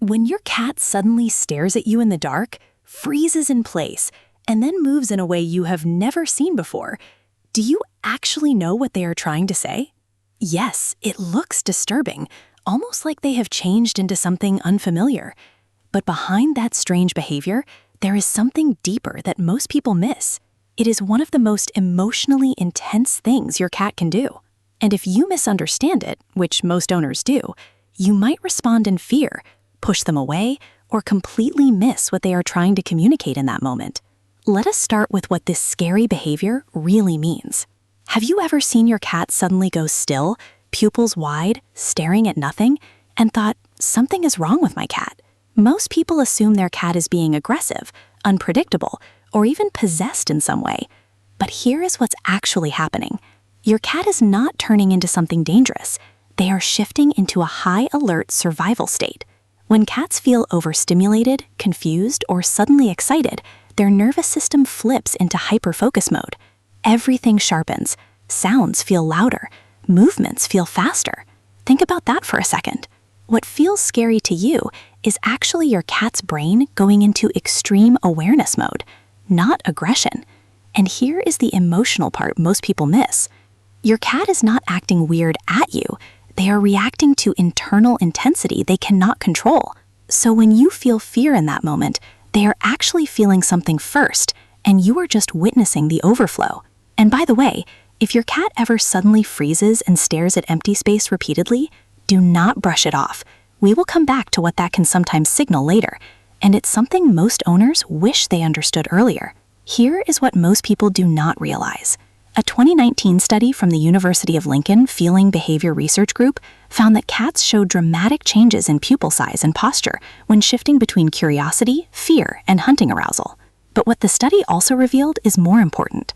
When your cat suddenly stares at you in the dark, freezes in place, and then moves in a way you have never seen before, do you actually know what they are trying to say? Yes, it looks disturbing, almost like they have changed into something unfamiliar. But behind that strange behavior, there is something deeper that most people miss. It is one of the most emotionally intense things your cat can do. And if you misunderstand it, which most owners do, you might respond in fear, push them away, or completely miss what they are trying to communicate in that moment. Let us start with what this scary behavior really means. Have you ever seen your cat suddenly go still, pupils wide, staring at nothing, and thought, something is wrong with my cat? Most people assume their cat is being aggressive, unpredictable, or even possessed in some way. But here is what's actually happening. Your cat is not turning into something dangerous. They are shifting into a high-alert survival state. When cats feel overstimulated, confused, or suddenly excited, their nervous system flips into hyperfocus mode. Everything sharpens, sounds feel louder, movements feel faster. Think about that for a second. What feels scary to you is actually your cat's brain going into extreme awareness mode, not aggression. And here is the emotional part most people miss. Your cat is not acting weird at you. They are reacting to internal intensity they cannot control. So when you feel fear in that moment, they are actually feeling something first, and you are just witnessing the overflow. And by the way, if your cat ever suddenly freezes and stares at empty space repeatedly, do not brush it off. We will come back to what that can sometimes signal later, and it's something most owners wish they understood earlier. Here is what most people do not realize. A 2019 study from the University of Lincoln Feeling Behavior Research Group found that cats showed dramatic changes in pupil size and posture when shifting between curiosity, fear, and hunting arousal. But what the study also revealed is more important.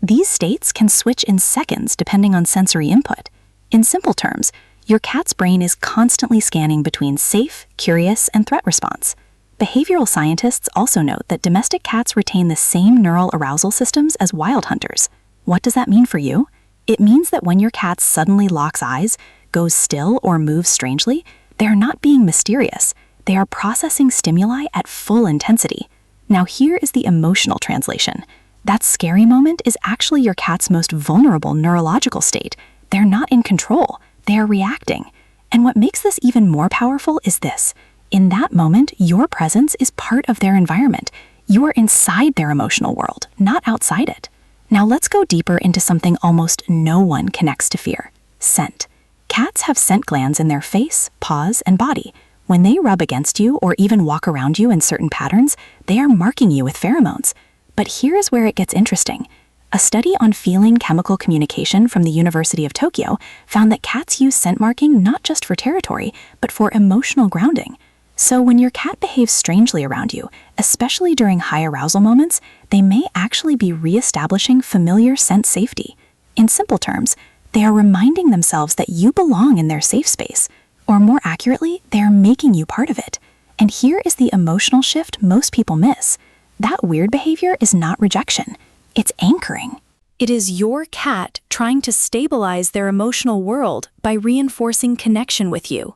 These states can switch in seconds depending on sensory input. In simple terms, your cat's brain is constantly scanning between safe, curious, and threat response. Behavioral scientists also note that domestic cats retain the same neural arousal systems as wild hunters. What does that mean for you? It means that when your cat suddenly locks eyes, goes still, or moves strangely, they are not being mysterious. They are processing stimuli at full intensity. Now here is the emotional translation. That scary moment is actually your cat's most vulnerable neurological state. They're not in control. They are reacting. And what makes this even more powerful is this. In that moment, your presence is part of their environment. You are inside their emotional world, not outside it. Now let's go deeper into something almost no one connects to fear: scent. Cats have scent glands in their face, paws, and body. When they rub against you or even walk around you in certain patterns, they are marking you with pheromones. But here is where it gets interesting. A study on feeling chemical communication from the University of Tokyo found that cats use scent marking not just for territory, but for emotional grounding. So when your cat behaves strangely around you, especially during high arousal moments, they may actually be reestablishing familiar scent safety. In simple terms, they are reminding themselves that you belong in their safe space, or more accurately, they are making you part of it. And here is the emotional shift most people miss. That weird behavior is not rejection, it's anchoring. It is your cat trying to stabilize their emotional world by reinforcing connection with you.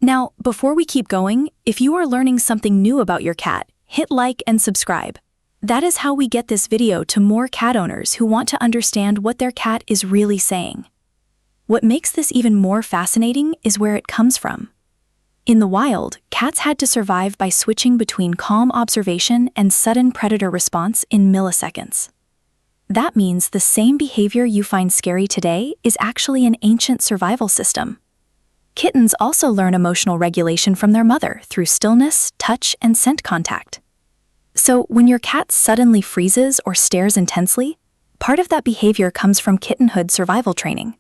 Now, before we keep going, if you are learning something new about your cat, hit like and subscribe. That is how we get this video to more cat owners who want to understand what their cat is really saying. What makes this even more fascinating is where it comes from. In the wild, cats had to survive by switching between calm observation and sudden predator response in milliseconds. That means the same behavior you find scary today is actually an ancient survival system. Kittens also learn emotional regulation from their mother through stillness, touch, and scent contact. So when your cat suddenly freezes or stares intensely, part of that behavior comes from kittenhood survival training.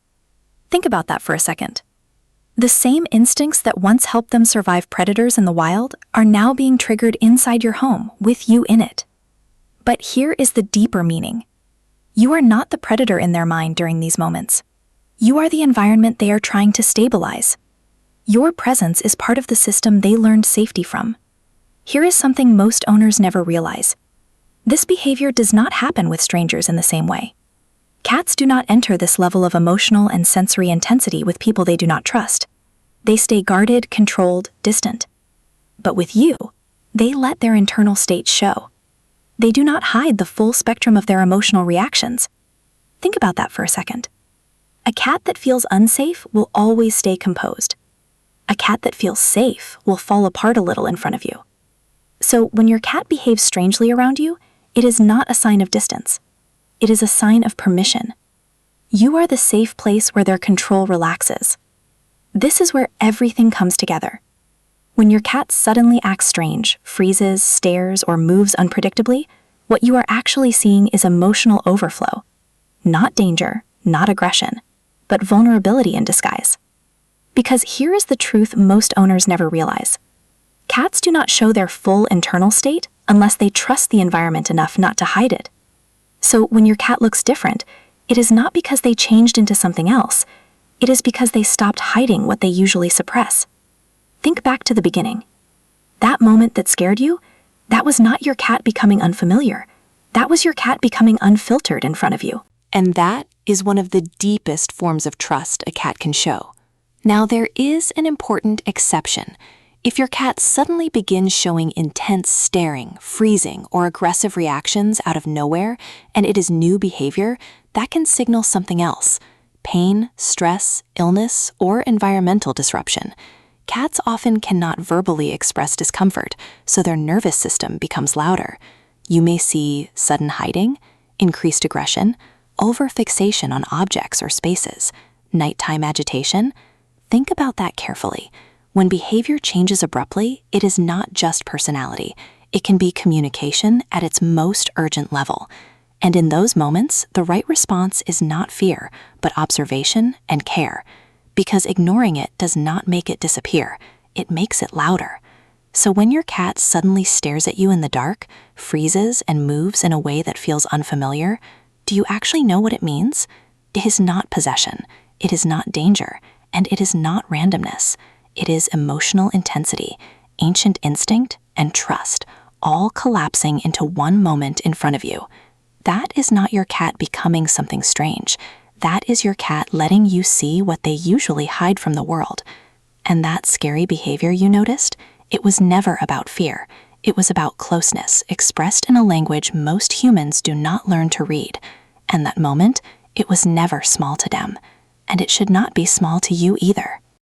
Think about that for a second. The same instincts that once helped them survive predators in the wild are now being triggered inside your home with you in it. But here is the deeper meaning. You are not the predator in their mind during these moments. You are the environment they are trying to stabilize. Your presence is part of the system they learned safety from. Here is something most owners never realize. This behavior does not happen with strangers in the same way. Cats do not enter this level of emotional and sensory intensity with people they do not trust. They stay guarded, controlled, distant. But with you, they let their internal state show. They do not hide the full spectrum of their emotional reactions. Think about that for a second. A cat that feels unsafe will always stay composed. A cat that feels safe will fall apart a little in front of you. So when your cat behaves strangely around you, it is not a sign of distance. It is a sign of permission. You are the safe place where their control relaxes. This is where everything comes together. When your cat suddenly acts strange, freezes, stares, or moves unpredictably, what you are actually seeing is emotional overflow. Not danger, not aggression, but vulnerability in disguise. Because here is the truth most owners never realize. Cats do not show their full internal state unless they trust the environment enough not to hide it. So when your cat looks different, it is not because they changed into something else. It is because they stopped hiding what they usually suppress. Think back to the beginning. That moment that scared you, that was not your cat becoming unfamiliar. That was your cat becoming unfiltered in front of you. And that is one of the deepest forms of trust a cat can show. Now, there is an important exception. If your cat suddenly begins showing intense staring, freezing, or aggressive reactions out of nowhere, and it is new behavior, that can signal something else: pain, stress, illness, or environmental disruption. Cats often cannot verbally express discomfort, so their nervous system becomes louder. You may see sudden hiding, increased aggression, overfixation on objects or spaces, nighttime agitation. Think about that carefully. When behavior changes abruptly, it is not just personality. It can be communication at its most urgent level. And in those moments, the right response is not fear, but observation and care. Because ignoring it does not make it disappear, it makes it louder. So when your cat suddenly stares at you in the dark, freezes, and moves in a way that feels unfamiliar, do you actually know what it means? It is not possession, it is not danger, and it is not randomness. It is emotional intensity, ancient instinct, and trust, all collapsing into one moment in front of you. That is not your cat becoming something strange. That is your cat letting you see what they usually hide from the world. And that scary behavior you noticed, it was never about fear. It was about closeness, expressed in a language most humans do not learn to read. And that moment, it was never small to them. And it should not be small to you either.